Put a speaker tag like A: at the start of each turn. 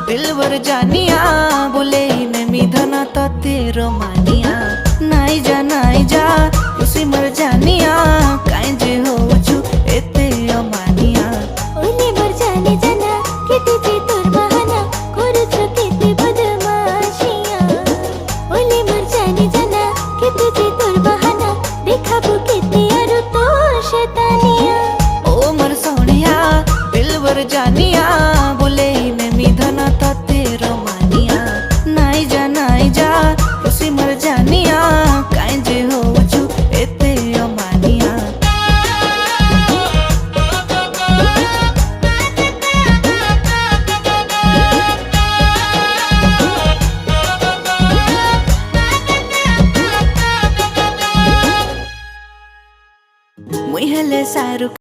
A: दिलवर जानिया बोले मैं मिधना तो तेरो मानिया नाई जा उसी मर जानिया काई जे हो छु एते अमानिया
B: ओले मर जाने जाना केते जे तोर बहाना करूछ केते बदमाशिया ओले मर जाने जाना केते जे तोर बहाना देखाबो केते आरो तो शैतानिया
A: ओ मर सोनिया दिलवर जानिया